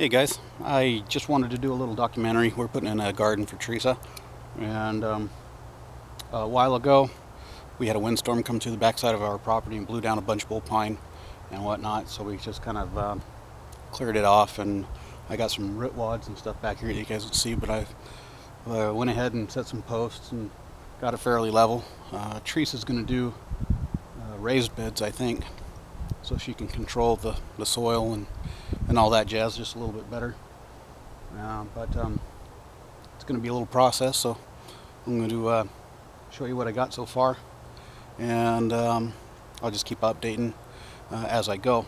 Hey guys, I just wanted to do a little documentary. We're putting in a garden for Teresa, and a while ago we had a windstorm come through the backside of our property and blew down a bunch of bull pine and whatnot, so we just kind of cleared it off, and I got some root wads and stuff back here that you guys can see, but I went ahead and set some posts and got it fairly level. Teresa's going to do raised beds, I think, so she can control the soil and all that jazz just a little bit better. But it's going to be a little process, so I'm going to show you what I got so far, and I'll just keep updating as I go.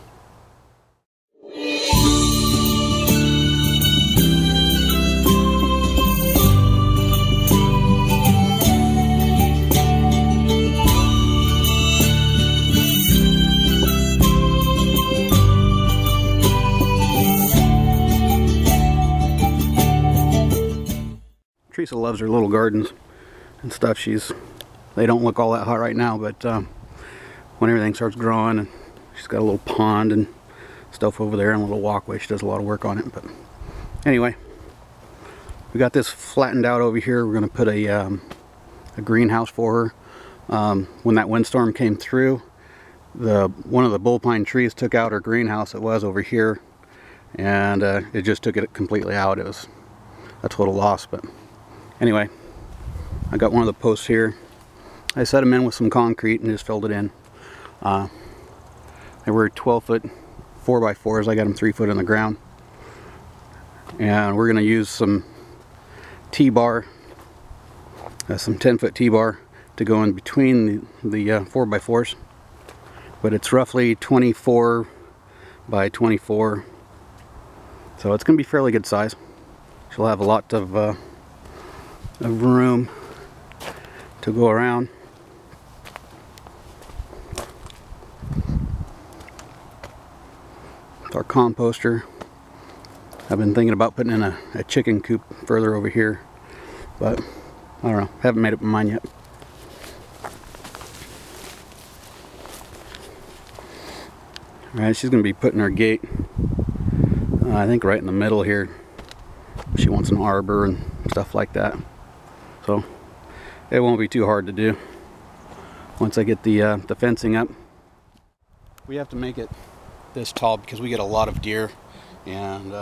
Teresa loves her little gardens and stuff. They don't look all that hot right now, but when everything starts growing, and she's got a little pond and stuff over there and a little walkway, she does a lot of work on it. But anyway, we got this flattened out over here. We're going to put a greenhouse for her. When that windstorm came through, one of the bull pine trees took out her greenhouse. It was over here, and it just took it completely out. It was a total loss. But anyway, I got one of the posts here. I set them in with some concrete and just filled it in. They were 12-foot 4x4s. I got them 3 foot in the ground. And we're going to use some T-bar, some 10-foot T-bar to go in between the 4x4s. But it's roughly 24 by 24. So it's going to be fairly good size. She'll have a lot of room to go around. Our composter. I've been thinking about putting in a chicken coop further over here, but I don't know, haven't made up my mind yet. Alright, she's going to be putting her gate I think right in the middle here. She wants an arbor and stuff like that, so it won't be too hard to do once I get the fencing up. We have to make it this tall because we get a lot of deer, and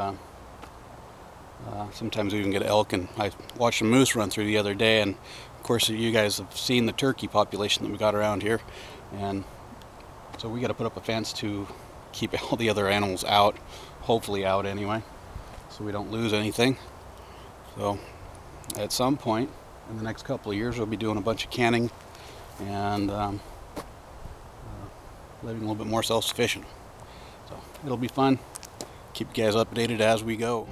sometimes we even get elk, and I watched a moose run through the other day, and of course you guys have seen the turkey population that we got around here, and so we got to put up a fence to keep all the other animals out, hopefully out anyway, so we don't lose anything. So at some point in the next couple of years we'll be doing a bunch of canning and living a little bit more self-sufficient. So it'll be fun. Keep you guys updated as we go.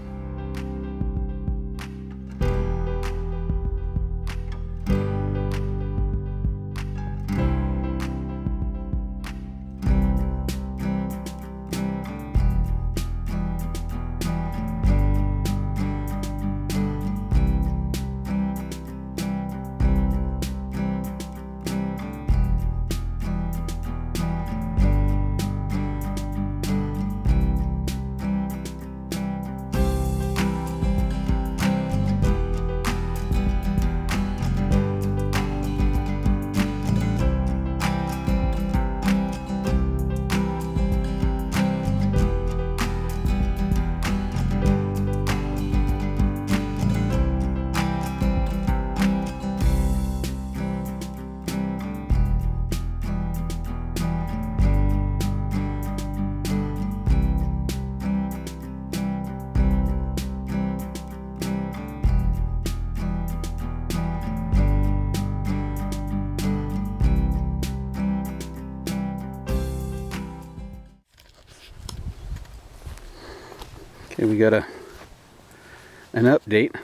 Okay, we got an update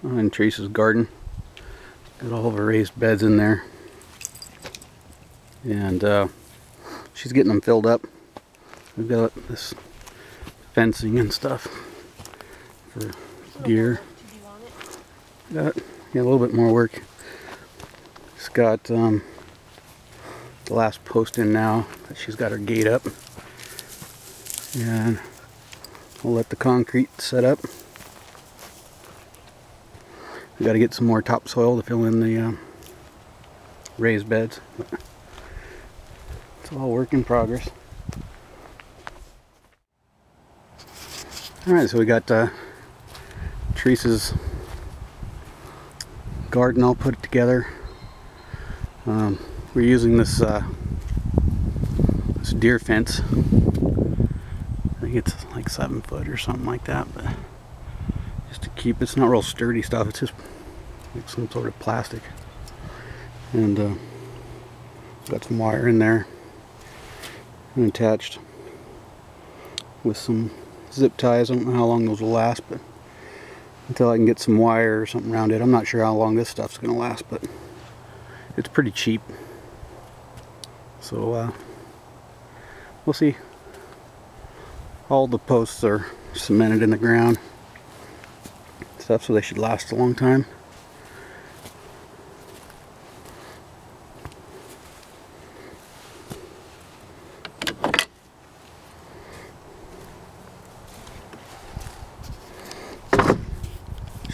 on Teresa's garden. Got all of her raised beds in there, and she's getting them filled up. We've got this fencing and stuff for deer. Got a little bit more work. It's got the last post in now. She's got her gate up, and We'll let the concrete set up. We got to get some more topsoil to fill in the raised beds. But it's all work in progress. Alright, so we got Teresa's garden all put together. We're using this this deer fence. I think it's like 7 foot or something like that, but just to keep, it's not real sturdy stuff, it's just like some sort of plastic. And got some wire in there and attached with some zip ties. I don't know how long those will last, but until I can get some wire or something around it. I'm not sure how long this stuff's gonna last, but it's pretty cheap. So we'll see. All the posts are cemented in the ground stuff, so they should last a long time.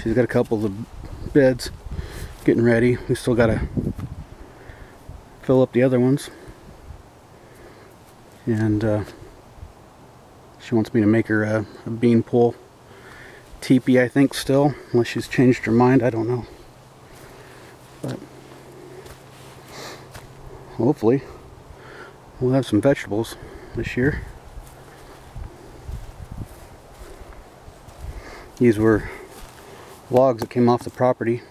She's got a couple of beds getting ready. We still got to fill up the other ones. And she wants me to make her a bean pole teepee, I think, still. Unless she's changed her mind, I don't know. But hopefully we'll have some vegetables this year. These were logs that came off the property.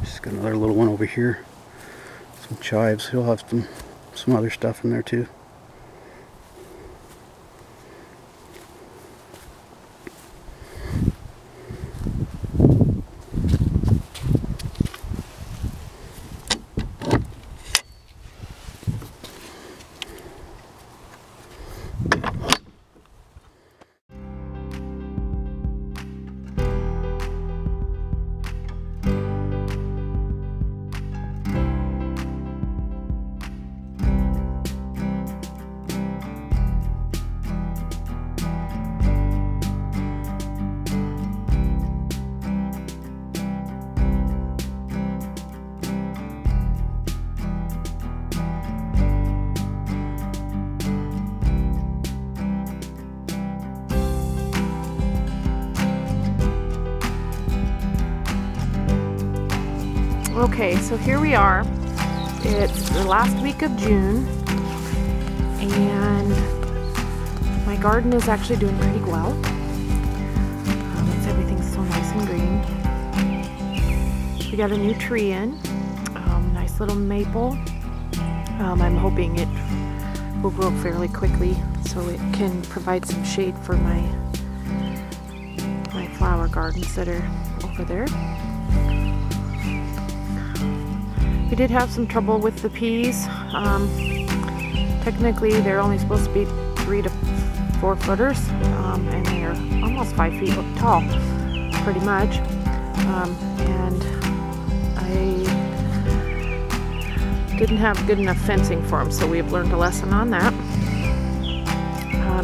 Just got another little one over here. Some chives. He'll have some other stuff in there too. Okay, so here we are. It's the last week of June, and my garden is actually doing pretty well. Everything's so nice and green. We got a new tree in, nice little maple. I'm hoping it will grow fairly quickly so it can provide some shade for my flower gardens that are over there. We did have some trouble with the peas. Technically, they're only supposed to be 3 to 4 footers, and they're almost 5 feet tall, pretty much. And I didn't have good enough fencing for them, so we've learned a lesson on that.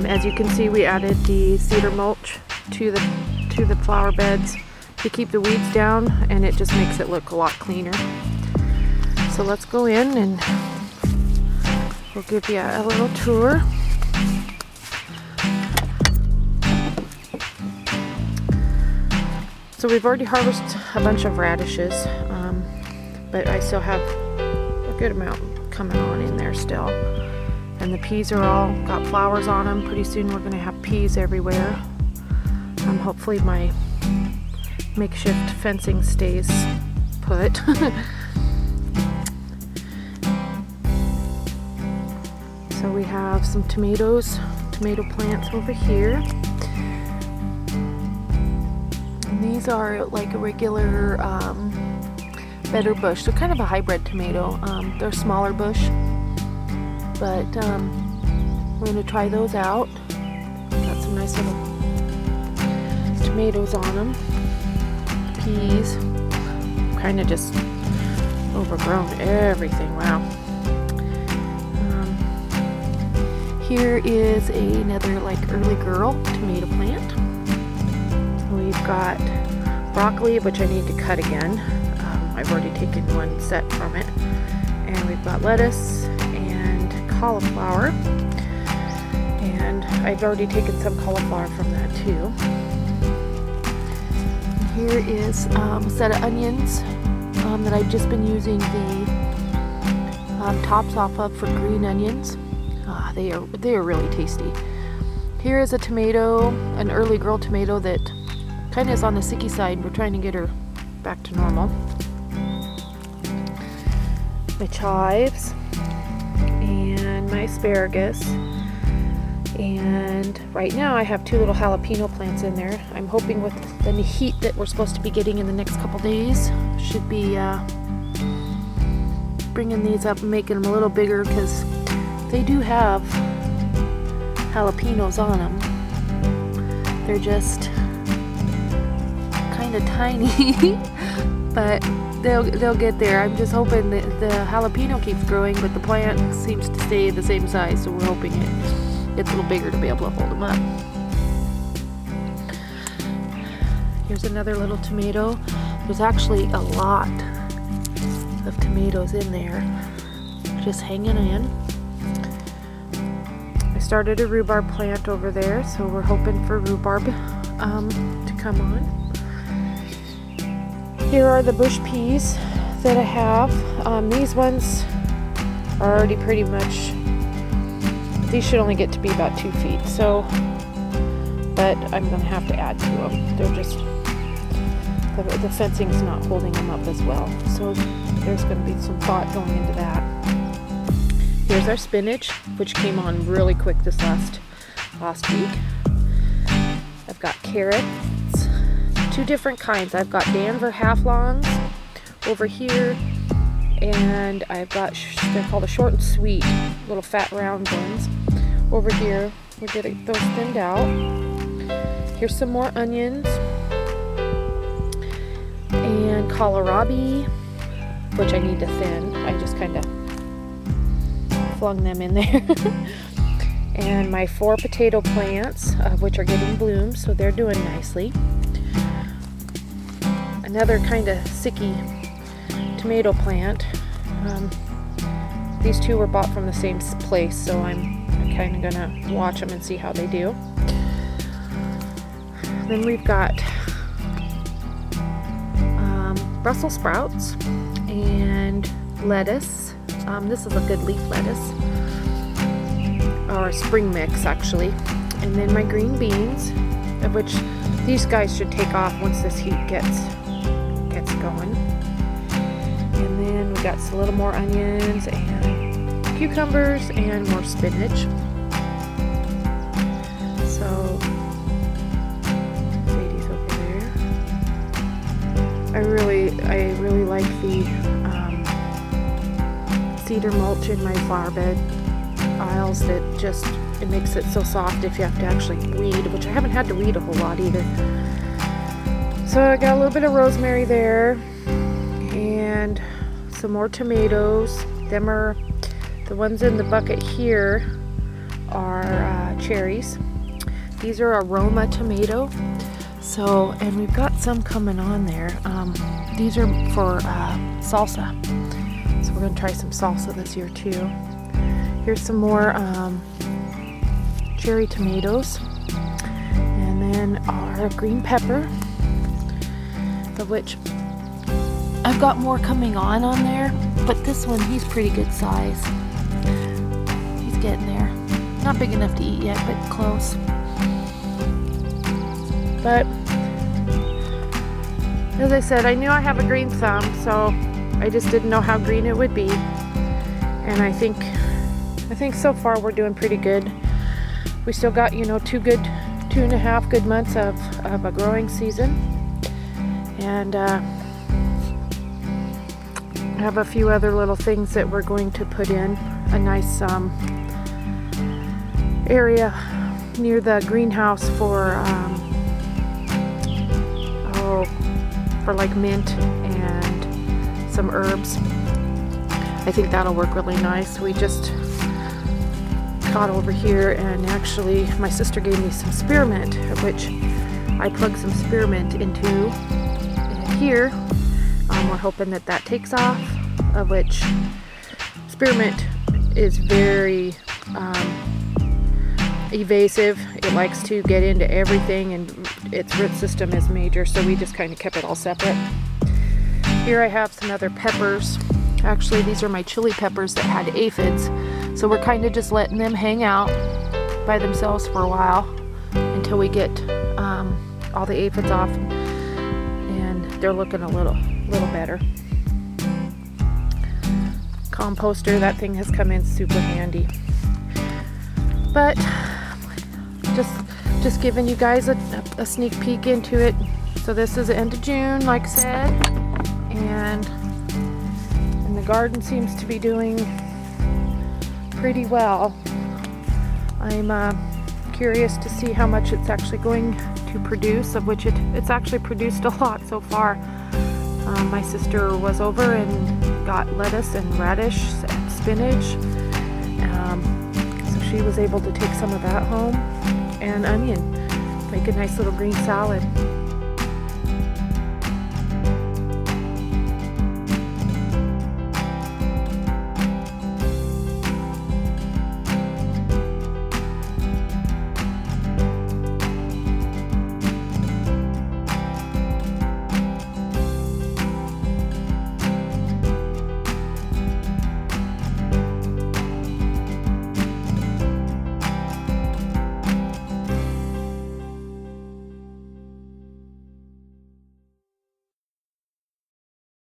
As you can see, we added the cedar mulch to the flower beds to keep the weeds down, and it just makes it look a lot cleaner. So let's go in and we'll give you a little tour. So we've already harvested a bunch of radishes, but I still have a good amount coming on in there still. And the peas are all got flowers on them. Pretty soon we're going to have peas everywhere. Hopefully my makeshift fencing stays put. So we have some tomato plants over here. And these are like a regular better bush, so kind of a hybrid tomato. They're smaller bush, but we're going to try those out. Got some nice little tomatoes on them. Peas. Kind of just overgrown everything. Wow. Here is another like early girl tomato plant. We've got broccoli, which I need to cut again. I've already taken one set from it. And we've got lettuce and cauliflower. And I've already taken some cauliflower from that too. Here is a set of onions that I've just been using the tops off of for green onions. They are really tasty. Here is a tomato, an early girl tomato that kind of is on the sicky side. We're trying to get her back to normal. My chives and my asparagus. And right now I have 2 little jalapeno plants in there. I'm hoping with the heat that we're supposed to be getting in the next couple days, should be bringing these up and making them a little bigger, because they do have jalapenos on them. They're just kind of tiny, but they'll get there. I'm just hoping that the jalapeno keeps growing, but the plant seems to stay the same size, so we're hoping it gets a little bigger to be able to hold them up. Here's another little tomato. There's actually a lot of tomatoes in there, just hanging in. I started a rhubarb plant over there, so we're hoping for rhubarb to come on. Here are the bush peas that I have. These ones are already pretty much, these should only get to be about 2 feet, so, but I'm going to have to add to them. They're just, the fencing's not holding them up as well, so there's going to be some thought going into that. Here's our spinach, which came on really quick this last week. I've got carrots, 2 different kinds. I've got Denver half-longs over here, and I've got, they're called a short and sweet, little fat round ones. Over here, we're getting those thinned out. Here's some more onions, and kohlrabi, which I need to thin. I just kind of flung them in there. And my 4 potato plants, which are getting blooms, so they're doing nicely. Another kind of sicky tomato plant. These 2 were bought from the same place, so I'm kind of gonna watch them and see how they do. Then we've got Brussels sprouts and lettuce. This is a good leaf lettuce, or spring mix actually. And then my green beans, of which these guys should take off once this heat gets going. And then we got a little more onions and cucumbers and more spinach. So Sadie's over there. I really like the cedar mulch in my flower bed aisles. That just, it makes it so soft if you have to actually weed, which I haven't had to weed a whole lot either. So I got a little bit of rosemary there, and some more tomatoes. Them are, the ones in the bucket here are cherries. These are aroma tomato. So, and we've got some coming on there. These are for salsa. So we're gonna try some salsa this year too. Here's some more cherry tomatoes. And then our green pepper, of which I've got more coming on there, but this one, he's pretty good size. He's getting there. Not big enough to eat yet, but close. But as I said, I knew I have a green thumb, so I just didn't know how green it would be. And I think so far we're doing pretty good. We still got, you know, 2.5 good months of a growing season. And I have a few other little things that we're going to put in. A nice area near the greenhouse for like mint and some herbs. I think that'll work really nice. We just got over here, and actually my sister gave me some spearmint, which I plugged some spearmint into here. We're hoping that that takes off, of which spearmint is very evasive. It likes to get into everything, and its root system is major, so we just kind of kept it all separate. Here I have some other peppers. Actually, these are my chili peppers that had aphids, so we're kind of just letting them hang out by themselves for a while until we get all the aphids off, and they're looking a little better. Composter, that thing has come in super handy. But just giving you guys a sneak peek into it. So this is the end of June, like I said, and the garden seems to be doing pretty well. I'm curious to see how much it's actually going to produce, of which it's actually produced a lot so far. My sister was over and got lettuce and radish and spinach, so she was able to take some of that home, and onion, make a nice little green salad.